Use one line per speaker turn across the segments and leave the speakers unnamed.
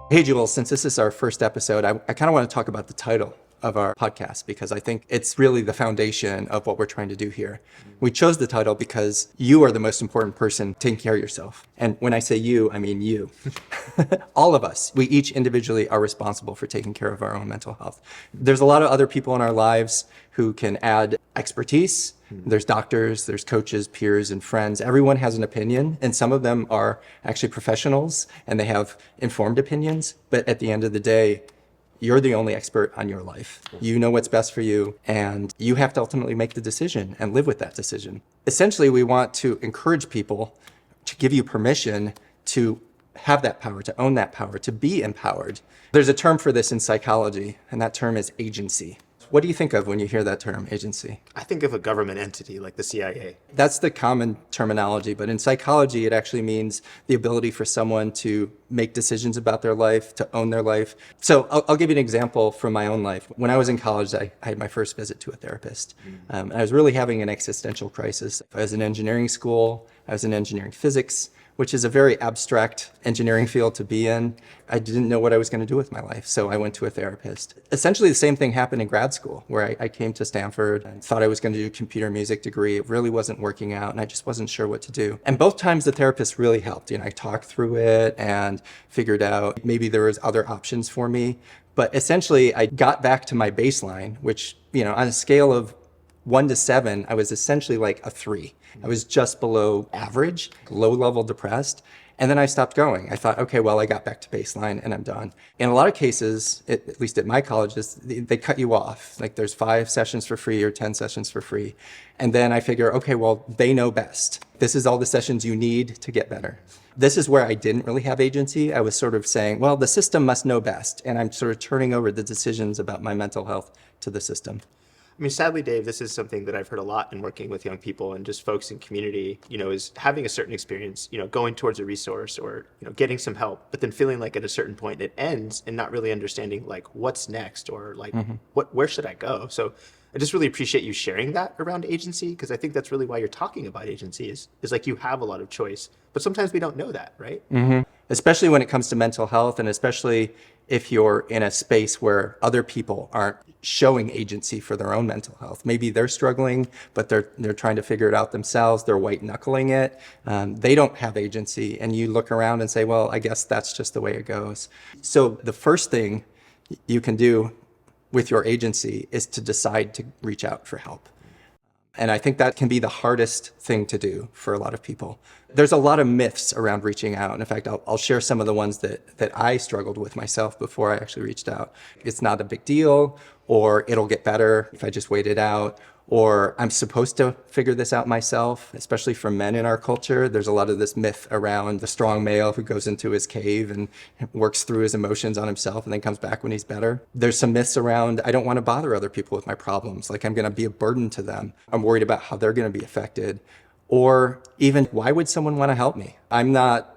Hey, Jules, since this is our first episode, I kind of want to talk about the title of our podcast because I think it's really the foundation of what we're trying to do here. We chose the title because you are the most important person taking care of yourself. And when I say you, I mean you. All of us, we each individually are responsible for taking care of our own mental health. There's a lot of other people in our lives who can add expertise. There's doctors, there's coaches, peers, and friends. Everyone has an opinion, and some of them are actually professionals, and they have informed opinions. But at the end of the day, you're the only expert on your life. You know what's best for you, and you have to ultimately make the decision and live with that decision. Essentially, we want to encourage people to give you permission to have that power, to own that power, to be empowered. There's a term for this in psychology, and that term is agency. What do you think of when you hear that term, agency?
I think of a government entity like the CIA.
That's the common terminology, but in psychology, it actually means the ability for someone to make decisions about their life, to own their life. So I'll give you an example from my own life. When I was in college, I had my first visit to a therapist. And I was really having an existential crisis. I was in engineering school. I was in engineering physics, which is a very abstract engineering field to be in. I didn't know what I was going to do with my life, so I went to a therapist. Essentially, the same thing happened in grad school, where I came to Stanford and thought I was going to do a computer music degree. It really wasn't working out, and I just wasn't sure what to do. And both times, the therapist really helped. I talked through it and figured out maybe there was other options for me. But essentially, I got back to my baseline, which, on a scale of 1 to 7, I was essentially like a 3. I was just below average, low-level depressed. And then I stopped going. I thought, okay, well, I got back to baseline and I'm done. In a lot of cases, at least at my colleges, they cut you off. Like there's 5 sessions for free or 10 sessions for free. And then I figure, okay, well, they know best. This is all the sessions you need to get better. This is where I didn't really have agency. I was sort of saying, well, the system must know best. And I'm sort of turning over the decisions about my mental health to the system.
I mean, sadly, Dave, this is something that I've heard a lot in working with young people and just folks in community, is having a certain experience, going towards a resource or, getting some help, but then feeling like at a certain point it ends and not really understanding like what's next or like where should I go? So I just really appreciate you sharing that around agency, because I think that's really why you're talking about agency is like you have a lot of choice, but sometimes we don't know that, right?
Especially when it comes to mental health, and especially if you're in a space where other people aren't showing agency for their own mental health. Maybe they're struggling, but they're trying to figure it out themselves. They're white knuckling it. They don't have agency. And you look around and say, well, I guess that's just the way it goes. So the first thing you can do with your agency is to decide to reach out for help. And I think that can be the hardest thing to do for a lot of people. There's a lot of myths around reaching out. And in fact, I'll share some of the ones that I struggled with myself before I actually reached out. It's not a big deal, or it'll get better if I just wait it out, or I'm supposed to figure this out myself, especially for men in our culture. There's a lot of this myth around the strong male who goes into his cave and works through his emotions on himself and then comes back when he's better. There's some myths around, I don't want to bother other people with my problems. Like I'm going to be a burden to them. I'm worried about how they're going to be affected. Or even, why would someone want to help me? I'm not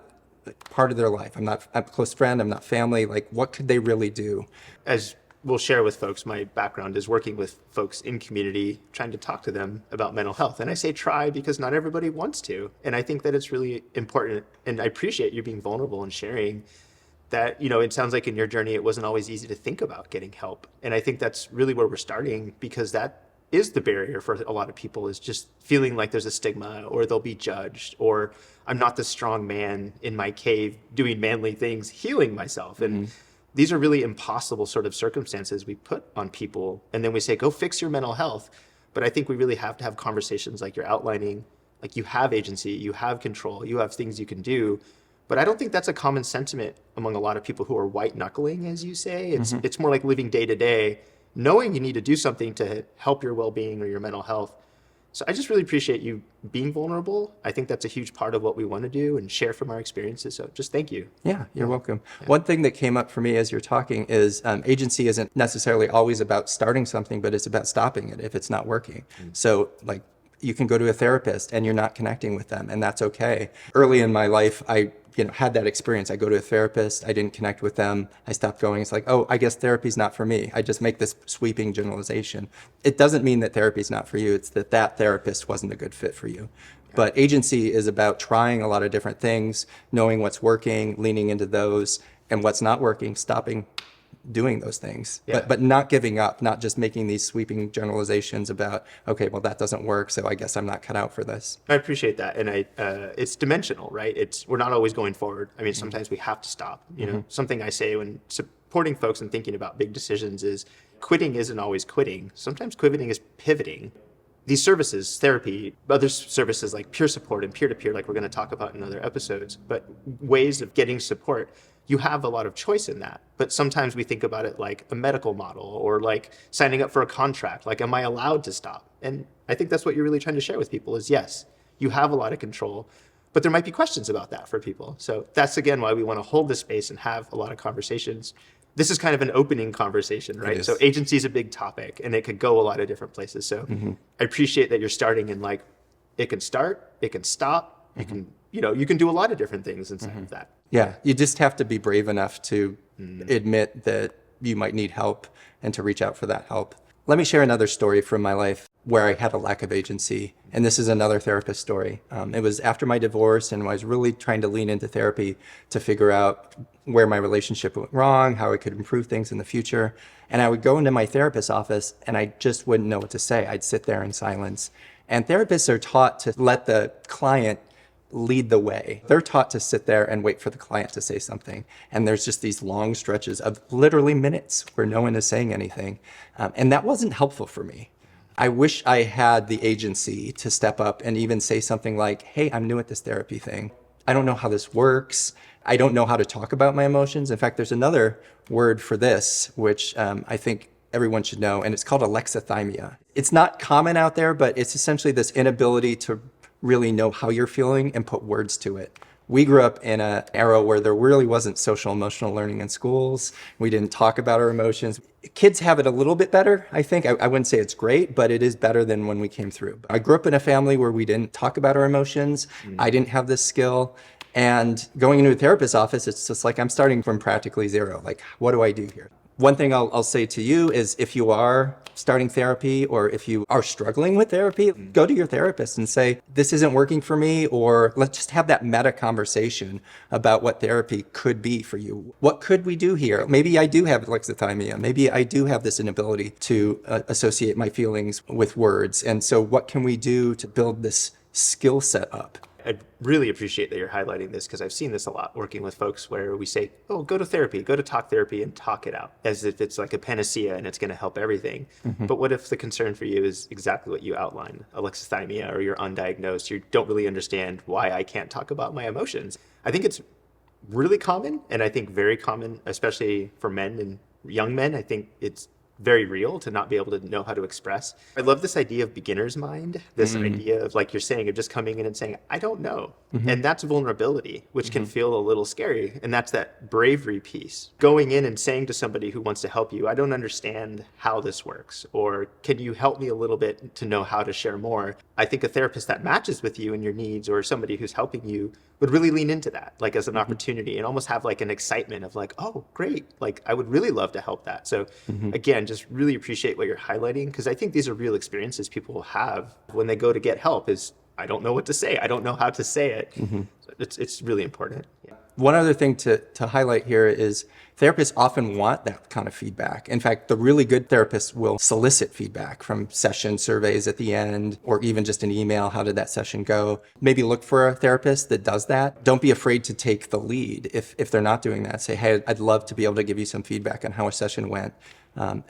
part of their life. I'm a close friend. I'm not family. Like, what could they really do?
As we'll share with folks, my background is working with folks in community, trying to talk to them about mental health. And I say try because not everybody wants to. And I think that it's really important. And I appreciate you being vulnerable and sharing that, it sounds like in your journey, it wasn't always easy to think about getting help. And I think that's really where we're starting, because that is the barrier for a lot of people, is just feeling like there's a stigma or they'll be judged, or I'm not the strong man in my cave doing manly things, healing myself. And these are really impossible sort of circumstances we put on people. And then we say, go fix your mental health. But I think we really have to have conversations like you're outlining, like you have agency, you have control, you have things you can do. But I don't think that's a common sentiment among a lot of people who are white knuckling, as you say. It's more like living day to day, knowing you need to do something to help your well-being or your mental health. So I just really appreciate you being vulnerable. I think that's a huge part of what we want to do and share from our experiences. So just thank you.
Yeah, you're welcome. Yeah. One thing that came up for me as you're talking is agency isn't necessarily always about starting something, but it's about stopping it if it's not working. So like you can go to a therapist and you're not connecting with them, and that's okay. Early in my life, I had that experience. I go to a therapist, I didn't connect with them, I stopped going. It's like, oh, I guess therapy's not for me. I just make this sweeping generalization. It doesn't mean that therapy's not for you. It's that therapist wasn't a good fit for you. But agency is about trying a lot of different things, knowing what's working, leaning into those, and what's not working, stopping doing those things,
Yeah.
but not giving up, not just making these sweeping generalizations about, okay, well, that doesn't work, so I guess I'm not cut out for this.
I appreciate that, and it's dimensional, right? We're not always going forward. I mean, sometimes we have to stop. You know, something I say when supporting folks and thinking about big decisions is quitting isn't always quitting. Sometimes quitting is pivoting. These services, therapy, other services like peer support and peer-to-peer, like we're going to talk about in other episodes, but ways of getting support, you have a lot of choice in that. But sometimes we think about it like a medical model or like signing up for a contract. Like, am I allowed to stop? And I think that's what you're really trying to share with people is, yes, you have a lot of control, but there might be questions about that for people. So that's, again, why we want to hold this space and have a lot of conversations. This is kind of an opening conversation, right? So agency is a big topic and it could go a lot of different places. So I appreciate that you're starting in like, it can start, it can stop, it can, you can do a lot of different things inside of that.
Yeah, you just have to be brave enough to admit that you might need help and to reach out for that help. Let me share another story from my life where I had a lack of agency. And this is another therapist story. It was after my divorce, and I was really trying to lean into therapy to figure out where my relationship went wrong, how I could improve things in the future. And I would go into my therapist's office and I just wouldn't know what to say. I'd sit there in silence. And therapists are taught to let the client lead the way. They're taught to sit there and wait for the client to say something. And there's just these long stretches of literally minutes where no one is saying anything. And that wasn't helpful for me. I wish I had the agency to step up and even say something like, hey, I'm new at this therapy thing. I don't know how this works. I don't know how to talk about my emotions. In fact, there's another word for this, which I think everyone should know, and it's called Alexithymia. It's not common out there, but it's essentially this inability to really know how you're feeling and put words to it. We grew up in an era where there really wasn't social emotional learning in schools. We didn't talk about our emotions. Kids have it a little bit better, I think. I wouldn't say it's great, but it is better than when we came through. I grew up in a family where we didn't talk about our emotions. I didn't have this skill. And going into a therapist's office, it's just like I'm starting from practically zero. Like, what do I do here? One thing I'll say to you is if you are starting therapy or if you are struggling with therapy, go to your therapist and say, this isn't working for me, or let's just have that meta conversation about what therapy could be for you. What could we do here? Maybe I do have alexithymia. Maybe I do have this inability to associate my feelings with words. And so what can we do to build this skill set up?
I really appreciate that you're highlighting this because I've seen this a lot working with folks where we say, oh, go to therapy, go to talk therapy and talk it out as if it's like a panacea and it's going to help everything. But what if the concern for you is exactly what you outlined, alexithymia, or you're undiagnosed, you don't really understand why I can't talk about my emotions? I think it's really common, and I think very common, especially for men and young men. I think it's very real to not be able to know how to express. I love this idea of beginner's mind, this idea of, like you're saying, of just coming in and saying, I don't know. And that's vulnerability, which can feel a little scary. And that's that bravery piece. Going in and saying to somebody who wants to help you, I don't understand how this works, or can you help me a little bit to know how to share more? I think a therapist that matches with you and your needs, or somebody who's helping you, would really lean into that, like as an opportunity, and almost have like an excitement of like, oh, great. Like, I would really love to help that. So again, just really appreciate what you're highlighting, because I think these are real experiences people have when they go to get help is, I don't know what to say. I don't know how to say it. So it's really important. Yeah.
One other thing to highlight here is therapists often want that kind of feedback. In fact, the really good therapists will solicit feedback from session surveys at the end, or even just an email. How did that session go? Maybe look for a therapist that does that. Don't be afraid to take the lead if they're not doing that. Say, hey, I'd love to be able to give you some feedback on how a session went.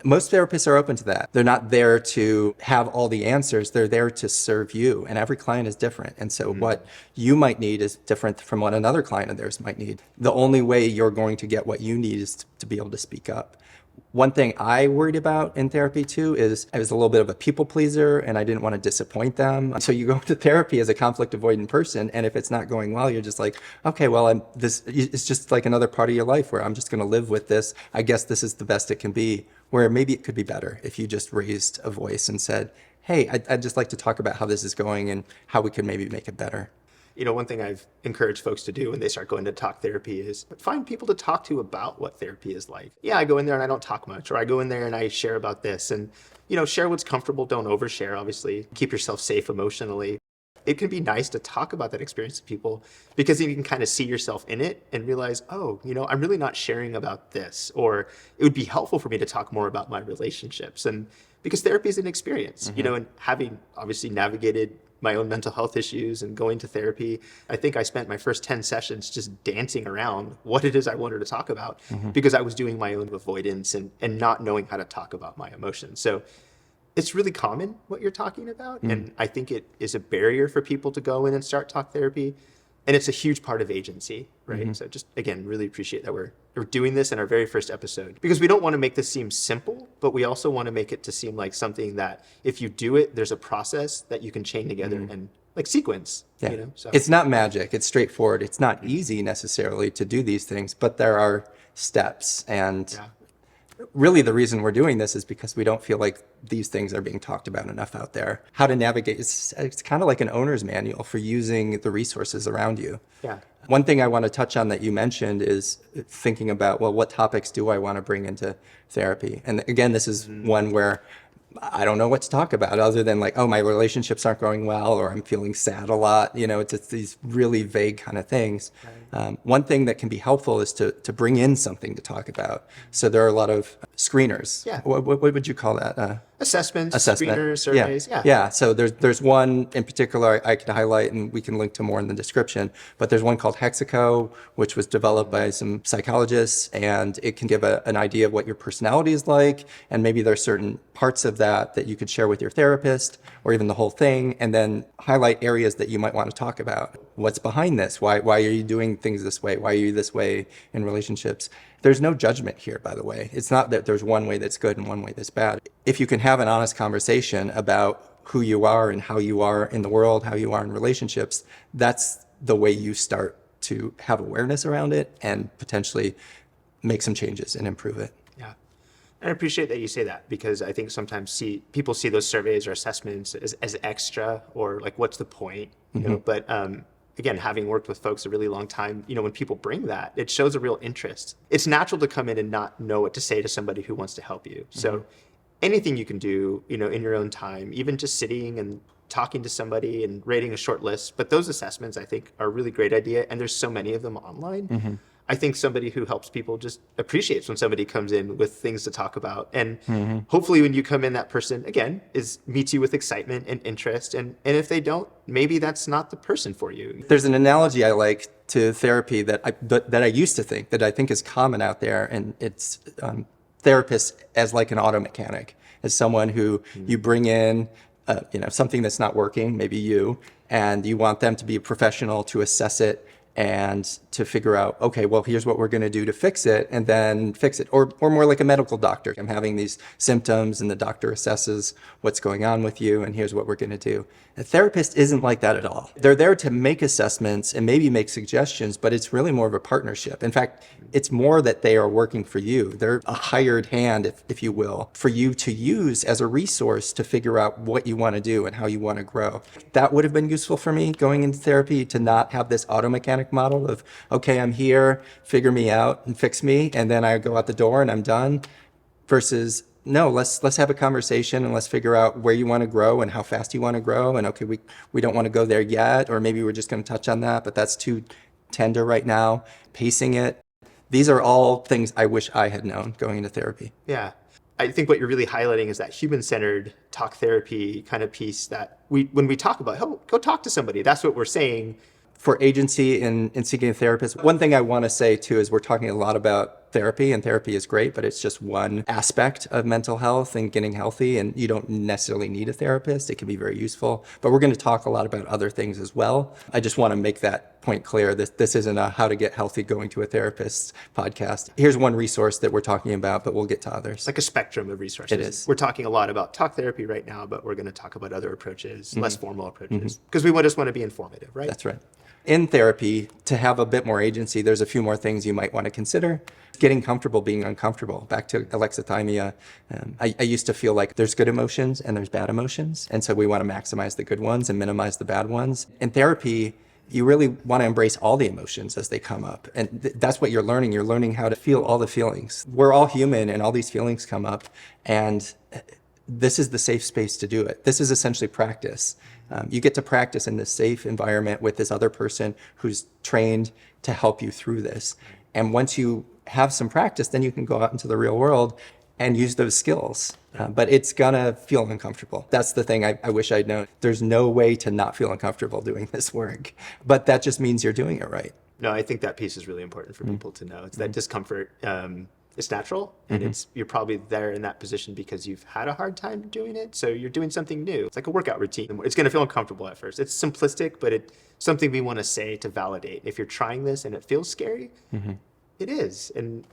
Most therapists are open to that. They're not there to have all the answers. They're there to serve you. And every client is different. And so what you might need is different from what another client of theirs might need. The only way you're going to get what you need is to be able to speak up. One thing I worried about in therapy too is I was a little bit of a people pleaser and I didn't want to disappoint them. So you go to therapy as a conflict avoidant person, and if it's not going well, you're just like, okay, well, it's just like another part of your life where I'm just going to live with this. I guess this is the best it can be, where maybe it could be better if you just raised a voice and said, hey, I'd just like to talk about how this is going and how we could maybe make it better.
You know, one thing I've encouraged folks to do when they start going to talk therapy is find people to talk to about what therapy is like. Yeah, I go in there and I don't talk much, or I go in there and I share about this, and, share what's comfortable. Don't overshare, obviously. Keep yourself safe emotionally. It can be nice to talk about that experience to people because then you can kind of see yourself in it and realize, oh, I'm really not sharing about this, or it would be helpful for me to talk more about my relationships. And because therapy is an experience, and having obviously navigated my own mental health issues and going to therapy, I think I spent my first 10 sessions just dancing around what it is I wanted to talk about because I was doing my own avoidance and not knowing how to talk about my emotions. So it's really common what you're talking about. And I think it is a barrier for people to go in and start talk therapy. And it's a huge part of agency, right? So just, again, really appreciate that we're doing this in our very first episode because we don't want to make this seem simple, but we also want to make it to seem like something that if you do it, there's a process that you can chain together and like sequence, So
It's not magic. It's straightforward. It's not easy necessarily to do these things, but there are steps. And really the reason we're doing this is because we don't feel like these things are being talked about enough out there. How to navigate, it's kind of like an owner's manual for using the resources around you.
Yeah.
One thing I want to touch on that you mentioned is thinking about, well, what topics do I want to bring into therapy? And again, this is one where I don't know what to talk about other than like, oh, my relationships aren't going well, or I'm feeling sad a lot. It's just these really vague kind of things. One thing that can be helpful is to bring in something to talk about. So there are a lot of screeners.
Yeah.
What would you call that?
Assessments,
Assessment.
screeners, surveys.
Yeah. So there's one in particular I could highlight, and we can link to more in the description. But there's one called HEXACO, which was developed by some psychologists, and it can give an idea of what your personality is like, and maybe there's certain parts of that you could share with your therapist, or even the whole thing, and then highlight areas that you might want to talk about. What's behind this? Why are you doing things this way? Why are you this way in relationships? There's no judgment here, by the way. It's not that there's one way that's good and one way that's bad. If you can have an honest conversation about who you are and how you are in the world, how you are in relationships, that's the way you start to have awareness around it and potentially make some changes and improve it.
Yeah. And I appreciate that you say that because I think sometimes people see those surveys or assessments as extra or like, what's the point? But again, having worked with folks a really long time, when people bring that, it shows a real interest. It's natural to come in and not know what to say to somebody who wants to help you. So anything you can do, in your own time, even just sitting and talking to somebody and rating a short list. But those assessments, I think, are a really great idea. And there's so many of them online. I think somebody who helps people just appreciates when somebody comes in with things to talk about. And hopefully when you come in, that person, again, meets you with excitement and interest. And if they don't, maybe that's not the person for you.
There's an analogy I like to therapy that I used to think that I think is common out there, and it's therapists as like an auto mechanic, as someone who you bring in, something that's not working, maybe you, and you want them to be a professional to assess it and to figure out, okay, well, here's what we're going to do to fix it, and then fix it. Or more like a medical doctor. I'm having these symptoms, and the doctor assesses what's going on with you, and here's what we're going to do. A therapist isn't like that at all. They're there to make assessments and maybe make suggestions, but it's really more of a partnership. In fact, it's more that they are working for you. They're a hired hand, if you will, for you to use as a resource to figure out what you want to do and how you want to grow. That would have been useful for me going into therapy, to not have this auto mechanic model of, okay, I'm here, figure me out and fix me, and then I go out the door and I'm done, versus no, let's have a conversation and let's figure out where you want to grow and how fast you want to grow. And okay, we don't want to go there yet, or maybe we're just going to touch on that, but that's too tender right now. Pacing it. These are all things I wish I had known going into therapy.
Yeah. I think what you're really highlighting is that human-centered talk therapy kind of piece that when we talk about, oh, go talk to somebody, that's what we're saying.
For agency in seeking a therapist, one thing I want to say too is we're talking a lot about therapy, and therapy is great, but it's just one aspect of mental health and getting healthy, and you don't necessarily need a therapist. It can be very useful, but we're going to talk a lot about other things as well. I just want to make that point clear. This isn't a how to get healthy going to a therapist podcast. Here's one resource that we're talking about, but we'll get to others.
Like a spectrum of resources.
It is.
We're talking a lot about talk therapy right now, but we're going to talk about other approaches, less formal approaches, because we just want to be informative, right?
That's right. In therapy, to have a bit more agency, there's a few more things you might want to consider. Getting comfortable being uncomfortable. Back to alexithymia. I used to feel like there's good emotions and there's bad emotions. And so we want to maximize the good ones and minimize the bad ones. In therapy, you really want to embrace all the emotions as they come up. And that's what you're learning. You're learning how to feel all the feelings. We're all human, and all these feelings come up. And this is the safe space to do it. This is essentially practice. You get to practice in this safe environment with this other person who's trained to help you through this. And once you have some practice, then you can go out into the real world and use those skills. But it's gonna feel uncomfortable. That's the thing I wish I'd known. There's no way to not feel uncomfortable doing this work, but that just means you're doing it right.
No, I think that piece is really important for people to know. It's that discomfort. It's natural, and you're probably there in that position because you've had a hard time doing it. So you're doing something new. It's like a workout routine. It's going to feel uncomfortable at first. It's simplistic, but it's something we want to say to validate. If you're trying this and it feels scary, it is, and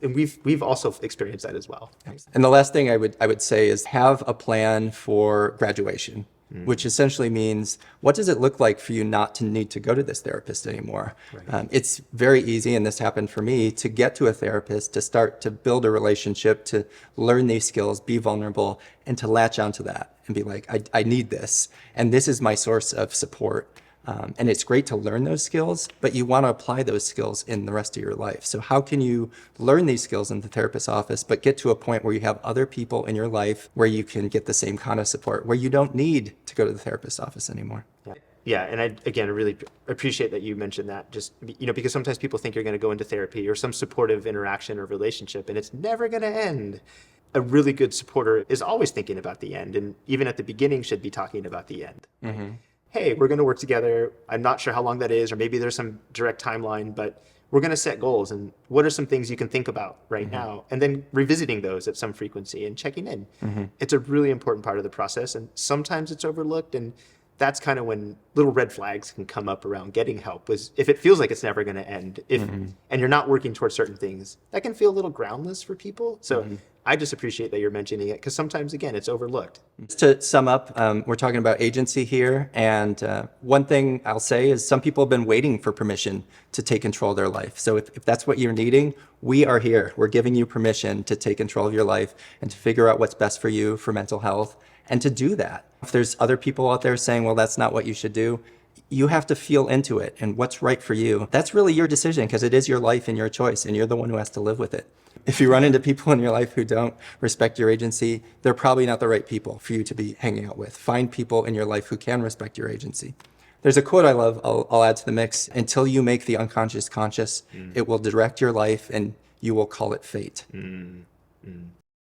we've also experienced that as well.
And the last thing I would say is have a plan for graduation, which essentially means, what does it look like for you not to need to go to this therapist anymore? Right. It's very easy, and this happened for me, to get to a therapist, to start to build a relationship, to learn these skills, be vulnerable, and to latch onto that and be like, I need this, and this is my source of support. And it's great to learn those skills, but you want to apply those skills in the rest of your life. So how can you learn these skills in the therapist's office, but get to a point where you have other people in your life where you can get the same kind of support, where you don't need to go to the therapist's office anymore?
Yeah, and I really appreciate that you mentioned that, just, because sometimes people think you're going to go into therapy or some supportive interaction or relationship, and it's never going to end. A really good supporter is always thinking about the end, and even at the beginning should be talking about the end. Hey, we're going to work together. I'm not sure how long that is, or maybe there's some direct timeline, but we're going to set goals. And what are some things you can think about right now? And then revisiting those at some frequency and checking in. It's a really important part of the process. And sometimes it's overlooked. And that's kind of when little red flags can come up around getting help, was if it feels like it's never going to end, and you're not working towards certain things, that can feel a little groundless for people. So I just appreciate that you're mentioning it, because sometimes, again, it's overlooked.
Just to sum up, we're talking about agency here. And one thing I'll say is some people have been waiting for permission to take control of their life. So if that's what you're needing, we are here. We're giving you permission to take control of your life and to figure out what's best for you for mental health, and to do that. If there's other people out there saying, well, that's not what you should do, you have to feel into it and what's right for you. That's really your decision, because it is your life and your choice, and you're the one who has to live with it. If you run into people in your life who don't respect your agency, they're probably not the right people for you to be hanging out with. Find people in your life who can respect your agency. There's a quote I love, I'll add to the mix: until you make the unconscious conscious, it will direct your life and you will call it fate.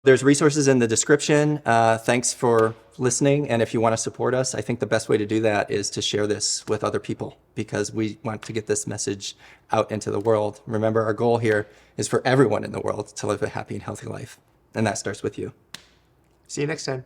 There's resources in the description. Thanks for listening. And if you want to support us, I think the best way to do that is to share this with other people, because we want to get this message out into the world. Remember, our goal here is for everyone in the world to live a happy and healthy life. And that starts with you.
See you next time.